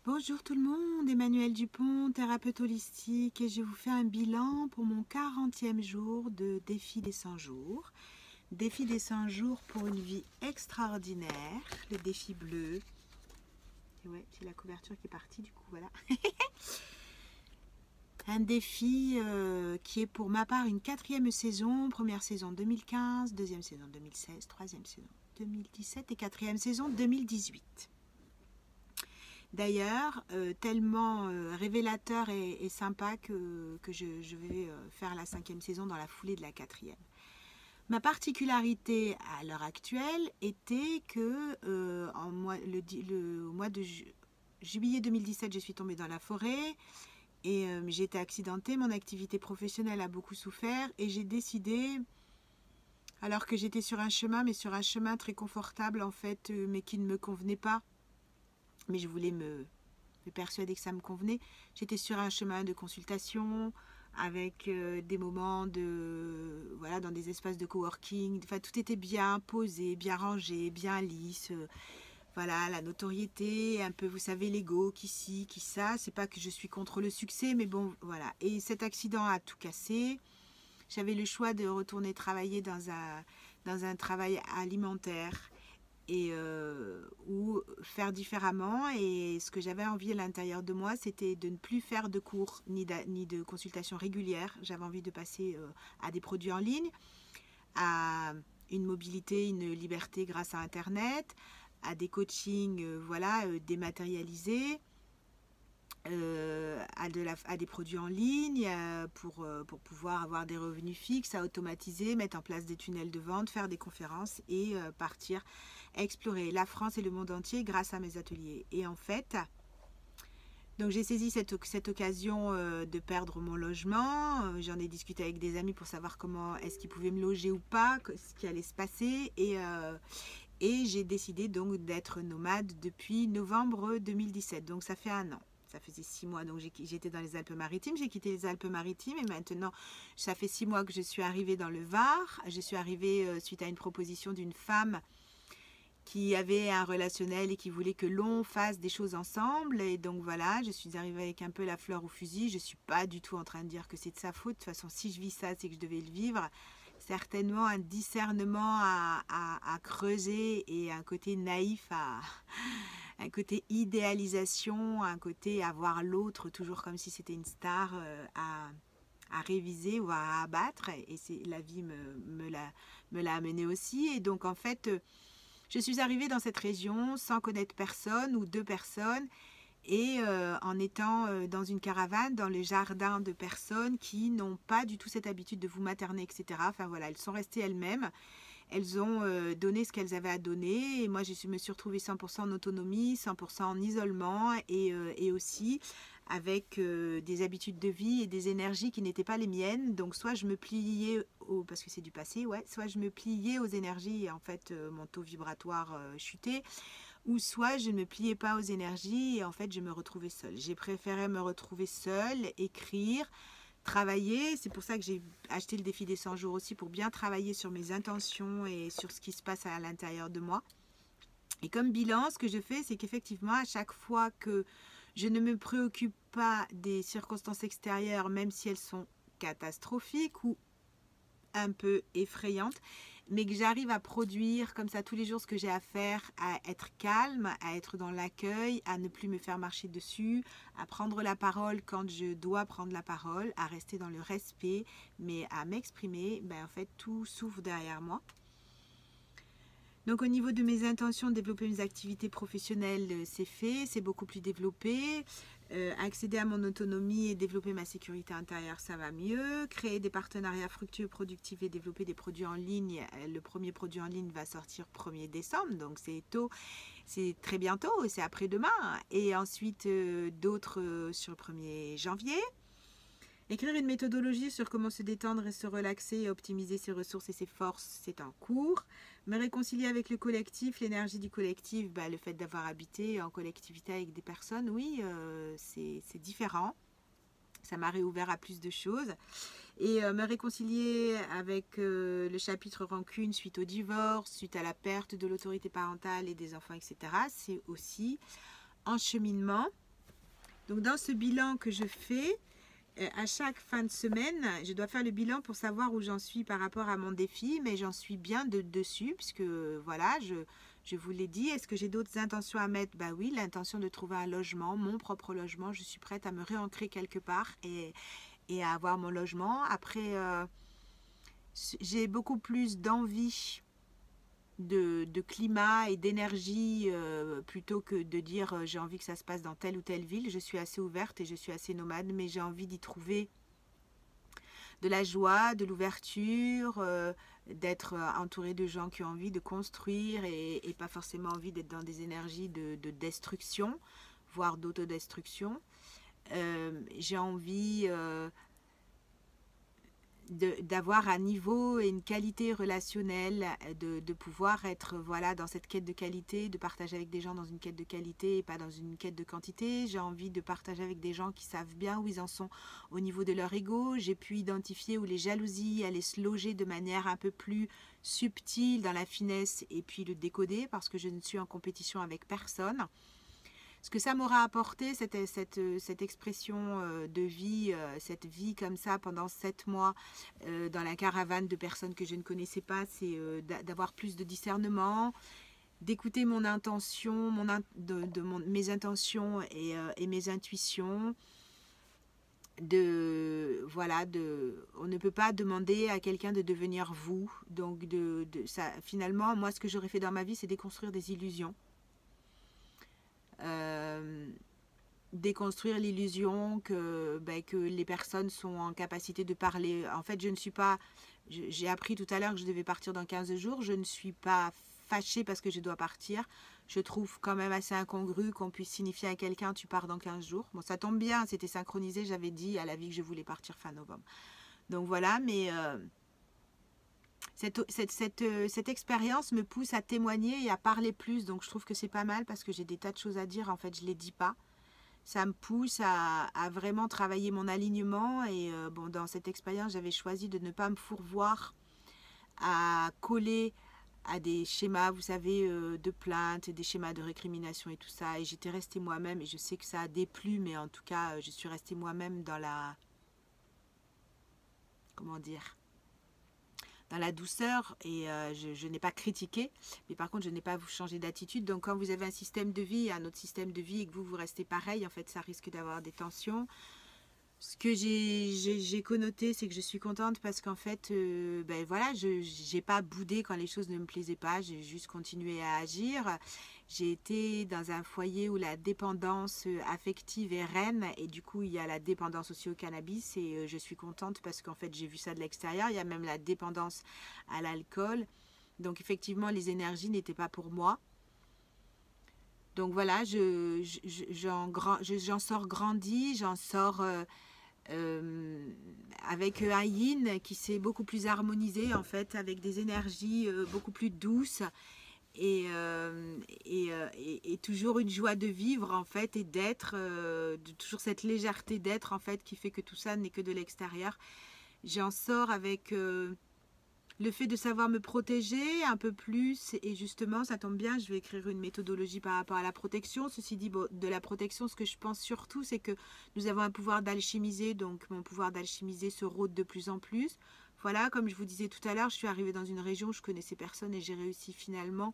Bonjour tout le monde, Emmanuelle Dupont, thérapeute holistique, et je vous fais un bilan pour mon 40e jour de défi des 100 jours. Défi des 100 jours pour une vie extraordinaire, le défi bleu. Et ouais, j'ai la couverture qui est partie du coup, voilà. Un défi qui est pour ma part une 4e saison, première saison 2015, deuxième saison 2016, troisième saison 2017 et 4e saison 2018. D'ailleurs, tellement révélateur et sympa que je vais faire la 5e saison dans la foulée de la 4e. Ma particularité à l'heure actuelle était que au mois de juillet 2017, je suis tombée dans la forêt et j'ai été accidentée. Mon activité professionnelle a beaucoup souffert et j'ai décidé, alors que j'étais sur un chemin, mais sur un chemin très confortable en fait, mais qui ne me convenait pas, mais je voulais me persuadée que ça me convenait. J'étais sur un chemin de consultation avec des moments de voilà, dans des espaces de coworking. Enfin, tout était bien posé, bien rangé, bien lisse. Voilà, la notoriété, un peu, vous savez, l'ego, qui ci, qui ça. C'est pas que je suis contre le succès, mais bon, voilà. Et cet accident a tout cassé. J'avais le choix de retourner travailler dans un travail alimentaire ou faire différemment. Et ce que j'avais envie à l'intérieur de moi, c'était de ne plus faire de cours ni de consultations régulières. J'avais envie de passer à des produits en ligne, à une mobilité, une liberté grâce à Internet, à des coachings dématérialisés, à des produits en ligne pour pouvoir avoir des revenus fixes, à automatiser, mettre en place des tunnels de vente, faire des conférences et partir explorer la France et le monde entier grâce à mes ateliers. Et en fait, donc j'ai saisi cette occasion de perdre mon logement. J'en ai discuté avec des amis pour savoir comment est-ce qu'ils pouvaient me loger ou pas, ce qui allait se passer. Et j'ai décidé donc d'être nomade depuis novembre 2017. Donc ça fait un an. Ça faisait 6 mois, donc j'étais dans les Alpes-Maritimes. J'ai quitté les Alpes-Maritimes et maintenant, ça fait 6 mois que je suis arrivée dans le Var. Je suis arrivée suite à une proposition d'une femme qui avait un relationnel et qui voulait que l'on fasse des choses ensemble. Et donc voilà, je suis arrivée avec un peu la fleur au fusil. Je ne suis pas du tout en train de dire que c'est de sa faute. De toute façon, si je vis ça, c'est que je devais le vivre. Certainement un discernement à creuser et un côté naïf, un côté idéalisation, un côté à voir l'autre toujours comme si c'était une star à réviser ou à abattre. Et la vie me l'a amené aussi. Et donc en fait, je suis arrivée dans cette région sans connaître personne ou 2 personnes et en étant dans une caravane, dans le jardin de personnes qui n'ont pas du tout cette habitude de vous materner, etc. Enfin voilà, elles sont restées elles-mêmes. Elles ont donné ce qu'elles avaient à donner et moi me suis retrouvée 100% en autonomie, 100% en isolement et aussi avec des habitudes de vie et des énergies qui n'étaient pas les miennes. Donc soit je me pliais, parce que c'est du passé, ouais, soit je me pliais aux énergies et en fait mon taux vibratoire chutait, ou soit je ne me pliais pas aux énergies et en fait je me retrouvais seule. J'ai préféré me retrouver seule, écrire, travailler. C'est pour ça que j'ai acheté le défi des 100 jours aussi, pour bien travailler sur mes intentions et sur ce qui se passe à l'intérieur de moi. Et comme bilan, ce que je fais, c'est qu'effectivement, à chaque fois que je ne me préoccupe pas des circonstances extérieures, même si elles sont catastrophiques ou un peu effrayantes, mais que j'arrive à produire comme ça tous les jours ce que j'ai à faire, à être calme, à être dans l'accueil, à ne plus me faire marcher dessus, à prendre la parole quand je dois prendre la parole, à rester dans le respect, mais à m'exprimer, ben en fait tout s'ouvre derrière moi. Donc au niveau de mes intentions, développer mes activités professionnelles, c'est fait, c'est beaucoup plus développé. Accéder à mon autonomie et développer ma sécurité intérieure, ça va mieux. Créer des partenariats fructueux, productifs et développer des produits en ligne. Le premier produit en ligne va sortir 1er décembre, donc c'est tôt, c'est très bientôt, c'est après-demain. Et ensuite d'autres sur le 1er janvier. Écrire une méthodologie sur comment se détendre et se relaxer et optimiser ses ressources et ses forces, c'est en cours. Me réconcilier avec le collectif, l'énergie du collectif, le fait d'avoir habité en collectivité avec des personnes, oui, c'est différent. Ça m'a réouvert à plus de choses. Et me réconcilier avec le chapitre rancune suite au divorce, suite à la perte de l'autorité parentale et des enfants, etc. C'est aussi en cheminement. Donc dans ce bilan que je fais, à chaque fin de semaine, je dois faire le bilan pour savoir où j'en suis par rapport à mon défi, mais j'en suis bien dessus, puisque voilà, je vous l'ai dit. Est-ce que j'ai d'autres intentions à mettre? Bah oui, l'intention de trouver un logement, mon propre logement. Je suis prête à me réancrer quelque part et à avoir mon logement. Après, j'ai beaucoup plus d'envie de climat et d'énergie plutôt que de dire j'ai envie que ça se passe dans telle ou telle ville. Je suis assez ouverte et je suis assez nomade, mais j'ai envie d'y trouver de la joie, de l'ouverture, d'être entourée de gens qui ont envie de construire et pas forcément envie d'être dans des énergies de destruction, voire d'autodestruction. J'ai envie d'avoir un niveau et une qualité relationnelle, de pouvoir être voilà, dans cette quête de qualité, de partager avec des gens dans une quête de qualité et pas dans une quête de quantité. J'ai envie de partager avec des gens qui savent bien où ils en sont au niveau de leur ego. J'ai pu identifier où les jalousies allaient se loger de manière un peu plus subtile dans la finesse et puis le décoder parce que je ne suis en compétition avec personne. Ce que ça m'aura apporté, cette expression de vie, cette vie comme ça pendant 7 mois dans la caravane de personnes que je ne connaissais pas, c'est d'avoir plus de discernement, d'écouter mon intention, mes intentions et mes intuitions. Voilà, on ne peut pas demander à quelqu'un de devenir vous. Donc ça, finalement, moi, ce que j'aurais fait dans ma vie, c'est déconstruire des illusions. Déconstruire l'illusion que les personnes sont en capacité de parler. En fait, je ne suis pas... J'ai appris tout à l'heure que je devais partir dans 15 jours. Je ne suis pas fâchée parce que je dois partir. Je trouve quand même assez incongru qu'on puisse signifier à quelqu'un « tu pars dans 15 jours ». Bon, ça tombe bien, c'était synchronisé. J'avais dit à la vie que je voulais partir fin novembre. Donc voilà, mais... Cette expérience me pousse à témoigner et à parler plus, donc je trouve que c'est pas mal parce que j'ai des tas de choses à dire, en fait je les dis pas. Ça me pousse à vraiment travailler mon alignement et bon, dans cette expérience j'avais choisi de ne pas me fourvoier à coller à des schémas, vous savez, de plainte, des schémas de récrimination et tout ça, et j'étais restée moi-même et je sais que ça a déplu, mais en tout cas je suis restée moi-même dans la... comment dire, dans la douceur et je n'ai pas critiqué, mais par contre je n'ai pas changé d'attitude. Donc quand vous avez un système de vie, un autre système de vie et que vous restez pareil, en fait ça risque d'avoir des tensions. Ce que j'ai connoté, c'est que je suis contente parce qu'en fait, voilà, je n'ai pas boudé quand les choses ne me plaisaient pas, j'ai juste continué à agir. J'ai été dans un foyer où la dépendance affective est reine et du coup il y a la dépendance aussi au cannabis et je suis contente parce qu'en fait j'ai vu ça de l'extérieur. Il y a même la dépendance à l'alcool. Donc effectivement les énergies n'étaient pas pour moi. Donc voilà, j'en sors grandi, j'en sors avec un yin qui s'est beaucoup plus harmonisé en fait, avec des énergies beaucoup plus douces et toujours une joie de vivre en fait et d'être, toujours cette légèreté d'être en fait qui fait que tout ça n'est que de l'extérieur. J'en sors avec... le fait de savoir me protéger un peu plus, et justement, ça tombe bien, je vais écrire une méthodologie par rapport à la protection. Ceci dit, bon, de la protection, ce que je pense surtout, c'est que nous avons un pouvoir d'alchimiser, donc mon pouvoir d'alchimiser se rôde de plus en plus. Voilà, comme je vous disais tout à l'heure, je suis arrivée dans une région où je connaissais personne et j'ai réussi finalement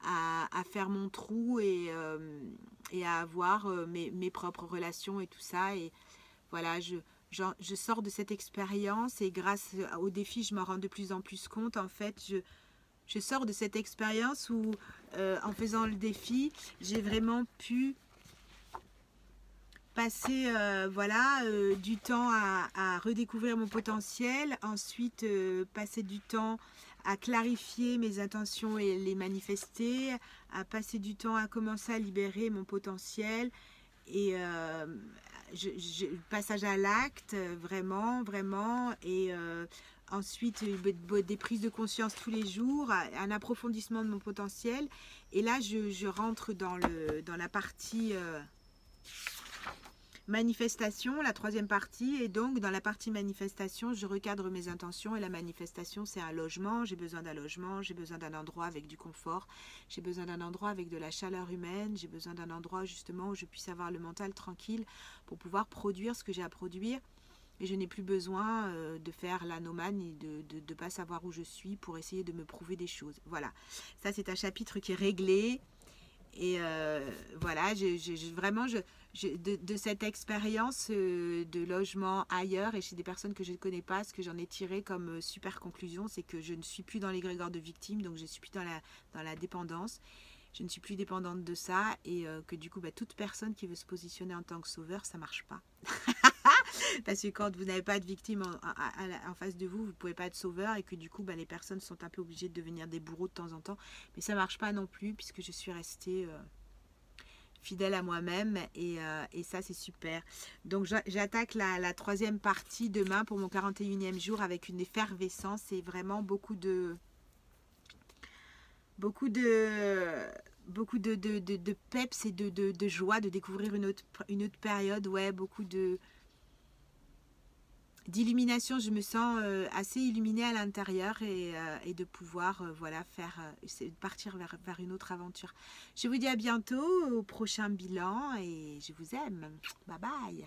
à faire mon trou et à avoir mes propres relations et tout ça. Et voilà, je sors de cette expérience et grâce au défi, je m'en rends de plus en plus compte. En fait, je sors de cette expérience où, en faisant le défi, j'ai vraiment pu passer voilà, du temps à redécouvrir mon potentiel. Ensuite, passer du temps à clarifier mes intentions et les manifester. À passer du temps à commencer à libérer mon potentiel. Et passage à l'acte, vraiment, vraiment, et ensuite des prises de conscience tous les jours, un approfondissement de mon potentiel, et là je rentre dans la partie Manifestation, la troisième partie, et donc dans la partie manifestation, je recadre mes intentions et la manifestation c'est un logement, j'ai besoin d'un logement, j'ai besoin d'un endroit avec du confort, j'ai besoin d'un endroit avec de la chaleur humaine, j'ai besoin d'un endroit justement où je puisse avoir le mental tranquille pour pouvoir produire ce que j'ai à produire et je n'ai plus besoin de faire la nomade et de ne pas savoir où je suis pour essayer de me prouver des choses. Voilà, ça c'est un chapitre qui est réglé. Et voilà, vraiment, de cette expérience de logement ailleurs et chez des personnes que je ne connais pas, ce que j'en ai tiré comme super conclusion, c'est que je ne suis plus dans l'égrégore de victime, donc je ne suis plus dans la dépendance. Je ne suis plus dépendante de ça et que du coup, toute personne qui veut se positionner en tant que sauveur, ça ne marche pas. Parce que quand vous n'avez pas de victime en face de vous, vous ne pouvez pas être sauveur et que du coup, les personnes sont un peu obligées de devenir des bourreaux de temps en temps. Mais ça ne marche pas non plus puisque je suis restée fidèle à moi-même et ça, c'est super. Donc, j'attaque la troisième partie demain pour mon 41e jour avec une effervescence et vraiment beaucoup de peps et de joie de découvrir une autre période. Ouais, beaucoup d'illumination. Je me sens assez illuminée à l'intérieur et de pouvoir voilà, partir vers une autre aventure. Je vous dis à bientôt au prochain bilan et je vous aime. Bye bye.